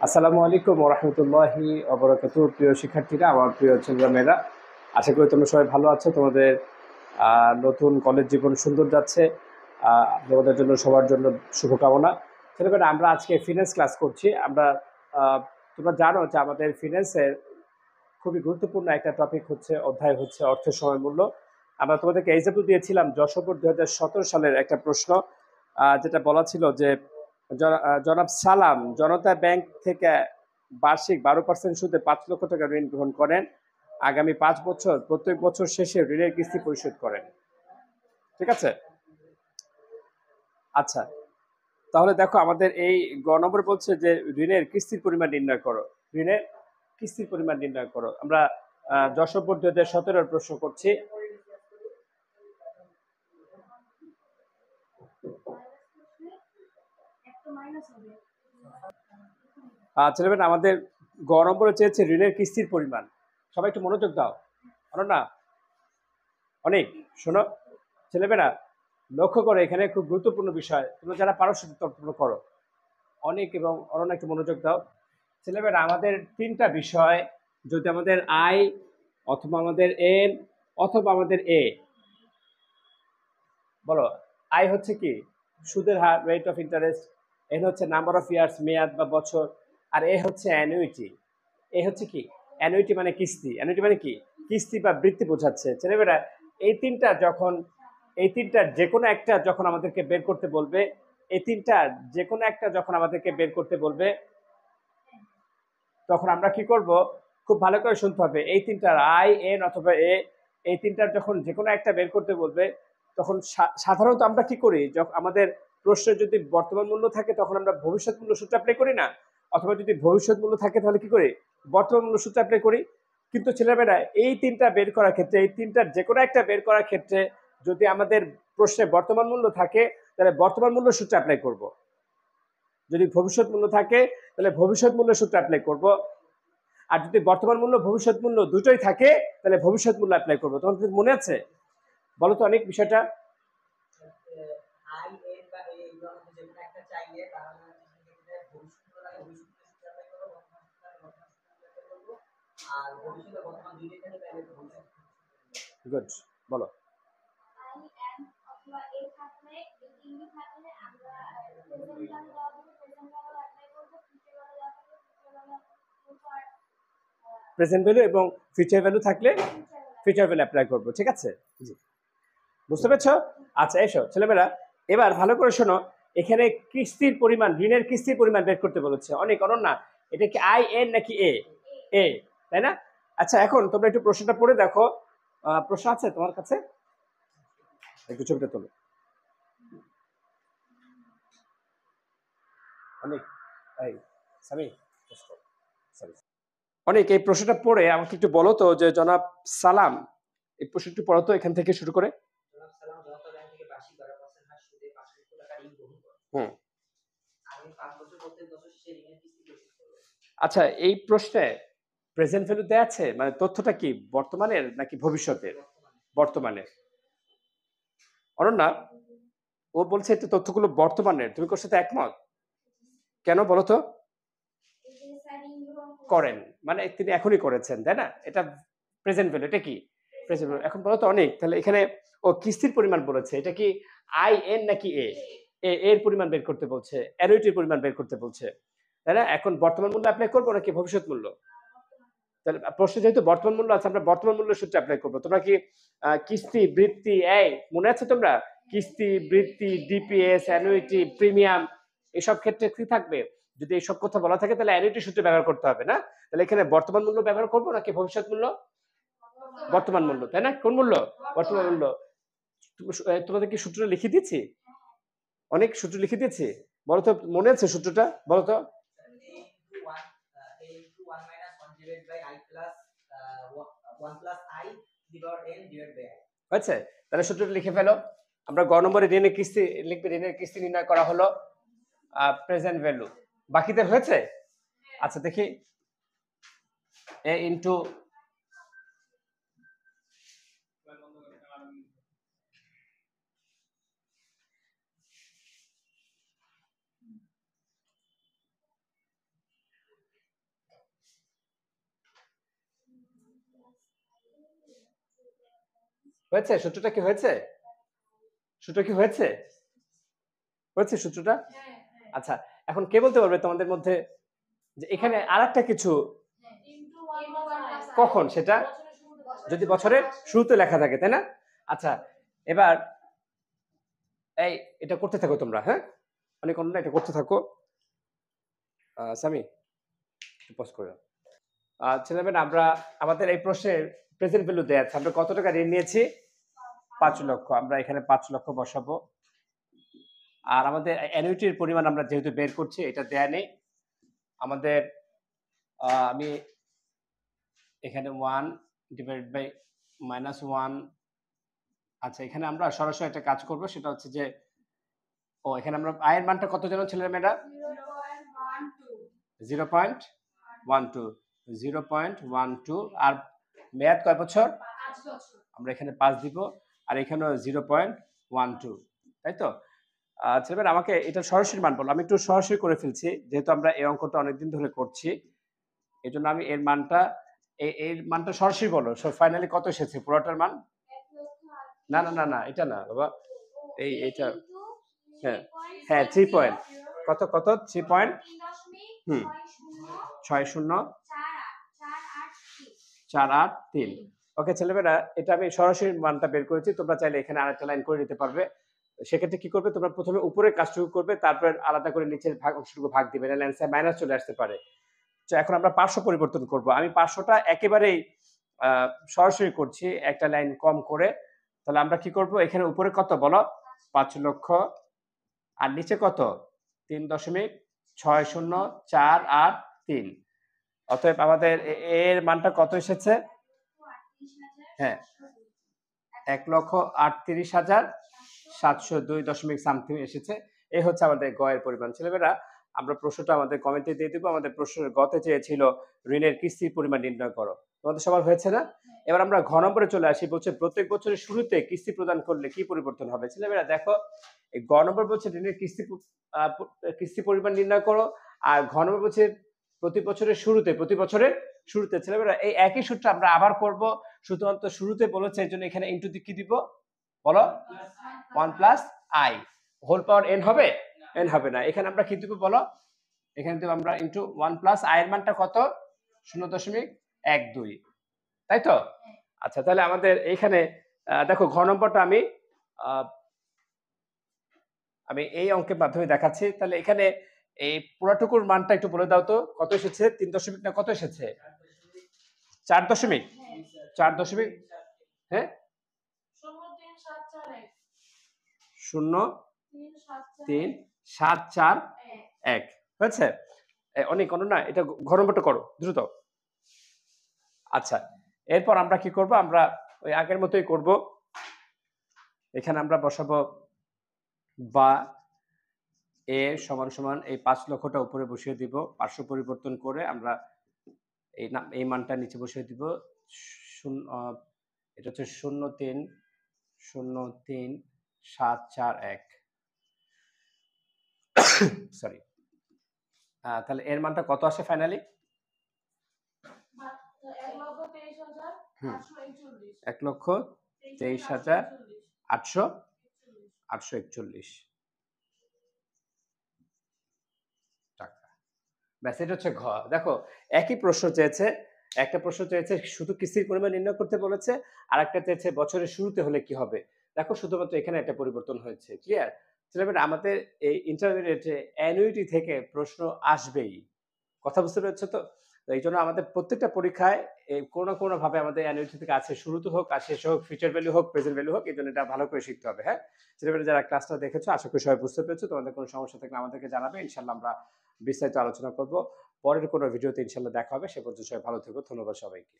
আসসালামু আলাইকুম ওরহমতুল্লাহি অবরাকাতুহ। প্রিয় শিক্ষার্থীরা, আমার প্রিয় ছেলেমেয়েরা, আশা করি তোমরা সবাই ভালো আছো। তোমাদের নতুন কলেজ জীবন সুন্দর যাচ্ছে। তোমাদের জন্য, সবার জন্য শুভকামনা। ছেলেমেয়েরা, আমরা আজকে ফিনান্স ক্লাস করছি। আমরা তোমরা জানো যে আমাদের ফিনান্সের খুবই গুরুত্বপূর্ণ একটা টপিক হচ্ছে, অধ্যায় হচ্ছে অর্থের সময়মূল্য। আমরা তোমাদেরকে এক্সাম্পল দিয়েছিলাম যশোর 2017 সালের একটা প্রশ্ন, যেটা বলা ছিল যে জনাব সালাম জনতা ব্যাংক থেকে বার্ষিক 12% সুদে 5 লক্ষ টাকা ঋণ গ্রহণ করেন। আগামী 5 বছর প্রত্যেক বছর শেষে ঋণের কিস্তি পরিশোধ করেন। ঠিক আছে? আচ্ছা, তাহলে দেখো আমাদের এই গ নম্বর বলছে যে ঋণের কিস্তির পরিমাণ নির্ণয় করো। ঋণের কিস্তির পরিমাণ নির্ণয় করো। আমরা যশোর 2017 প্রশ্ন করছি। ছেলেমেয়েরা, আমাদের গ নম্বরে চেয়েছে ঋণের কিস্তির পরিমাণ। সবাই একটু মনোযোগ দাও। না অনেক শোনো ছেলেমেয়েরা, লক্ষ্য করো, এখানে খুব গুরুত্বপূর্ণ বিষয়। তোমরা যারা পারো সেটা তোমরা করো। অনেক এবং অনন্য একটু মনোযোগ দাও। ছেলেমেয়েরা, আমাদের তিনটা বিষয়, যদি আমাদের আই অথবা আমাদের এন অথবা আমাদের এ, বলো। আই হচ্ছে কি? সুদের হার, রেট অফ ইন্টারেস্ট। এন হচ্ছে নাম্বার অফ ইয়ার্স, মেয়াদ বা বছর। আর এ হচ্ছে অ্যানুইটি। এ হচ্ছে কি? অ্যানুইটি মানে কিস্তি। অ্যানুইটি মানে কি? কিস্তি বা বৃত্তি বোঝাচ্ছে। ছেলেমেয়েরা, এই তিনটা যখন, এই তিনটার যে কোনো একটা যখন আমাদেরকে বের করতে বলবে, এই তিনটার যে কোনো একটা যখন আমাদেরকে বের করতে বলবে, তখন আমরা কি করব? খুব ভালো করে শুনতে হবে। এই তিনটার আই, এন অথবা এ, এই তিনটার যখন যে কোনো একটা বের করতে বলবে, তখন সাধারণত আমরা কি করি? যখন আমাদের প্রশ্নে যদি বর্তমান মূল্য থাকে, তখন আমরা ভবিষ্যৎ মূল্য সূত্র অ্যাপ্লাই করি না? অথবা যদি ভবিষ্যৎ মূল্য থাকে, তাহলে কি করি? বর্তমান মূল্য সূত্র অ্যাপ্লাই করি। কিন্তু ছেলেমেয়েরা, এই তিনটা বের করার ক্ষেত্রে, এই তিনটার যে কোনো একটা বের করার ক্ষেত্রে যদি আমাদের প্রশ্নে বর্তমান মূল্য থাকে, তাহলে বর্তমান মূল্য সূত্র অ্যাপ্লাই করব। যদি ভবিষ্যৎ মূল্য থাকে, তাহলে ভবিষ্যৎ মূল্য সূত্র অ্যাপ্লাই করব। আর যদি বর্তমান মূল্য ভবিষ্যৎ মূল্য দুটোই থাকে, তাহলে ভবিষ্যৎ মূল্য অ্যাপ্লাই করবো। তোমার মনে আছে? বলো তো অনেক বিষয়টা। গুড, বলো। প্রেজেন্ট ভ্যালু এবং ফিউচার ভ্যালু থাকলে ফিউচার ভ্যালু অ্যাপ্লাই করবো। ঠিক আছে? জি, বুঝতে পেরেছো? আচ্ছা, এসো ছেলেমেয়েরা, এবার ভালো করে শোনো। এখানে কিস্তির পরিমাণ, ঋণের কিস্তির পরিমাণ বের করতে বলেছে। অনেক অনন্যা, এটা কি আই, এন নাকি এ? এ, তাই না? আচ্ছা, এখন তোমরা একটু প্রশ্নটা পড়ে দেখো। প্রশ্ন আছে তোমার কাছে? একটু ছবিটা তোলো। অনেক, এই সামি, সরি, অনেক, এই প্রশ্নটা পড়ে আমাকে একটু বলো তো যে জনাব সালাম, এই প্রশ্নটি পড়ো তো এখান থেকে শুরু করে। হুম, আচ্ছা, এই প্রশ্নে প্রেজেন্ট ভ্যালু দেয়া আছে, মানে তথ্যটা কি বর্তমানের নাকি ভবিষ্যতের? বর্তমানের। অনন্যা, ও বলছে এটা তথ্যগুলো বর্তমানের। তুমি ওর সাথে একমত? কেন বলো তো? করেন মানে তিনি এখনই করেছেন, তাই না? এটা প্রেজেন্ট ভ্যালু। এটা কি প্রেজেন্ট ভ্যালু? এখন বলো তো অনেক, তাহলে এখানে ও কিস্তির পরিমাণ বলেছে, এটা কি আই, এন নাকি এ? এর পরিমাণ বের করতে বলছে, অ্যানুইটির পরিমাণ বের করতে বলছে, তাই না? এখন বর্তমান মূল্য অ্যাপ্লাই করবো নাকি ভবিষ্যৎ মূল্য? তাহলে প্রশ্ন যেহেতু বর্তমান মূল্য আছে, আমরা বর্তমান মূল্য সূত্রে অ্যাপ্লাই করবো। তোমরা কি কিস্তি, বৃত্তি, এই মনে আছে তোমরা? কিস্তি, বৃত্তি, ডিপিএস, অ্যানুইটি, প্রিমিয়াম, এসব ক্ষেত্রে কি থাকবে? যদি এইসব কথা বলা থাকে, তাহলে অ্যানুইটি সূত্র ব্যবহার করতে হবে, না? তাহলে এখানে বর্তমান মূল্য ব্যবহার করবো নাকি ভবিষ্যৎ মূল্য? বর্তমান মূল্য, তাই না? কোন মূল্য? বর্তমান মূল্য। তোমাদের কি সূত্র লিখে দিয়েছি? অনেক সূত্র লিখে দিয়েছি। বলো তো, মনে আছে সূত্রটা? বলো তো। হয়েছে? তাহলে সূত্রটা লিখে ফেলো। আমরা গ নম্বরে ঋণের কিস্তি লিখবে। ঋণের কিস্তি নির্ণয় করা হলো প্রেজেন্ট ভ্যালু। বাকিদের হয়েছে? আচ্ছা, দেখি। এ ইন্টু হয়েছে? সূত্রটা কি হয়েছে? সূত্র কি হয়েছে? হয়েছে সূত্রটা? আচ্ছা, এখন কে বলতে পারবে তোমাদের মধ্যে যে এখানে আরেকটা কিছু কখন সেটা? যদি বছরের শুরুতে লেখা থাকে, তাই না? আচ্ছা, এবার এই এটা করতে থাকো তোমরা, হ্যাঁ? অনেক অন্য এটা করতে থাকো। সামি একটু পজ করে দাও। ছেলেমেয়েরা আমরা আমাদের এই প্রশ্নের প্রেজেন্ট ভ্যালু দেয়া আছে। আমরা কত টাকা ঋণ নিয়েছি? ৫ লক্ষ। আমরা এখানে ৫ লক্ষ বসাবো। আর আমাদের অ্যানুইটির পরিমাণ আমরা যেহেতু বের করছি এটা দেয়া নেই। আমাদের আমি এখানে 1 ডিভাইডেড বাই -1। আচ্ছা, এখানে আমরা সরাসরি একটা কাজ করব, সেটা হচ্ছে যে এখানে আমরা আয়ের মানটা কত জানো ছেলেমেয়েরা? 0.12 0.12 আর মেয়াদ কয় বছর? 5 বছর। আমরা এখানে 5 দিব আর এখানেও 0.12, তাই তো? ছেলেমেয়েরা আমাকে এটা সরাসরি মান বলো। আমি একটু সরাসরি করে ফেলছি যেহেতু আমরা এই অঙ্কটা অনেকদিন ধরে করছি। এজন্য আমি এর মানটা সরাসরি বলো। ফাইনালি কত এসেছে পুরোটার মান? না, এটা না বাবা। এইটা হ্যাঁ, হ্যাঁ 3 পয়েন্ট। কত 3 পয়েন্ট 60 483। ওকে ছেলেমেয়েরা, এটা আমি সরাসরি মানটা বের করেছি। তোমরা চাইলে এখানে আরেকটা লাইন করে নিতে পারবে। সেক্ষেত্রে কি করবে? তোমরা প্রথমে উপরের কাজটুকু করবে, তারপর আলাদা করে নিচের অংশটুকু ভাগ দিবে। নাহলে অ্যান্সার মাইনাস চলে আসতে পারে। তো এখন আমরা পার্শ্ব পরিবর্তন করব। আমি পার্শ্বটা একেবারেই সরাসরি করছি একটা লাইন কম করে। তাহলে আমরা কি করব? এখানে উপরে কত বলো? ৫ লক্ষ আর নিচে কত? ৩.৬০৪৮৩। অতএব আমাদের এর মানটা কত এসেছে? হ্যাঁ, ১,৩৮,৭০২ সামথিং এসেছে। এই হচ্ছে আমাদের গ এর পরিমাণ। ছেলেমেয়েরা, আমরা প্রশ্নটা আমাদের কমেন্টে দিয়ে দিব। আমাদের প্রশ্নের গতে চেয়েছিল ঋণের কিস্তির পরিমাণ নির্ণয় করো। তোমাদের সবার হয়েছে না? এবার আমরা ঘ নম্বরে চলে আসি। বলছে প্রত্যেক বছরের শুরুতে কিস্তি প্রদান করলে কি পরিবর্তন হবে? ছেলেমেয়েরা দেখো, এই গ নম্বর বলছে ঋণের কিস্তি পরিমাণ নির্ণয় করো, আর ঘ নম্বর বলছে প্রতি বছরের শুরুতে। ছেলেমেয়েরা, এই একই সূত্র আমরা আবার করব। শুধুমাত্র শুরুতে বলেছে এজন্য এখানে ইনটু দিয়ে কি দিব বলো? 1 plus i whole power n হবে? n হবে না। এখানে আমরা কি দিব বলো? এখানে দিব আমরা ইনটু 1 প্লাস আই এর মানটা কত? 0.12, তাই তো? আচ্ছা, তাহলে আমাদের এইখানে দেখো ঘ নম্বরটা আমি এই অঙ্কের মাধ্যমে দেখাচ্ছি। তাহলে এখানে এই পুরাটুকুর মানটা একটু বলে দাও তো, কত এসেছে? 3 দশমিক না কত এসেছে? 4 দশমিক 4 দশমিক হ্যাঁ 0.3741 হয়েছে? অনেক না, এটা ঘ নম্বরটা করো দ্রুত। আচ্ছা, এরপর আমরা কি করব? আমরা ওই আগের মতোই করব। এখানে আমরা বসাবো বা এ সমান সমান এই ৫ লক্ষটা উপরে বসিয়ে দিব। পার্শ্ব পরিবর্তন করে আমরা এই মানটা নিচে বসিয়ে দিব। এটা হচ্ছে 0.03741 সরি। তাহলে এর মানটা কত আসে ফাইনালি? ১,২৩,৮৪১ টাকা। ব্যাস, এটা হচ্ছে ঘ। দেখো, একই প্রশ্ন চেয়েছে। একটা প্রশ্ন চেয়েছে শুধু কিস্তির পরিমাণ নির্ণয় করতে বলেছে, আর একটা চেয়েছে বছরের শুরুতে হলে কি হবে। দেখো, শুধুমাত্র এখানে একটা পরিবর্তন হয়েছে। ক্লিয়ার? ছেলেমেয়েরা, আমাদের এই ইন্টারমিডিয়েটে অ্যানুইটি থেকে প্রশ্ন আসবেই। কথা বুঝতে পেরেছো তো? এই জন্য আমাদের প্রত্যেকটা পরীক্ষায় কোনো না কোনো ভাবে আমাদের অ্যানুইটি থেকে আছে, শুরুতে হোক আর শেষে হোক, ফিউচার ভ্যালু হোক, প্রেজেন্ট ভ্যালু হোক। এই জন্য এটা ভালো করে শিখতে হবে। হ্যাঁ ছেলেমেয়েরা, যারা ক্লাসটা দেখেছো আশা করি সবাই বুঝতে পেরেছো। তোমাদের কোনো সমস্যা থাকলে আমাদেরকে জানাবে, ইনশাল্লাহ আমরা বিস্তারিত আলোচনা করব। পরের কোনো ভিডিওতে ইনশাল্লাহ দেখা হবে। সে পর্যন্ত সবাই ভালো থেকো। ধন্যবাদ সবাইকে।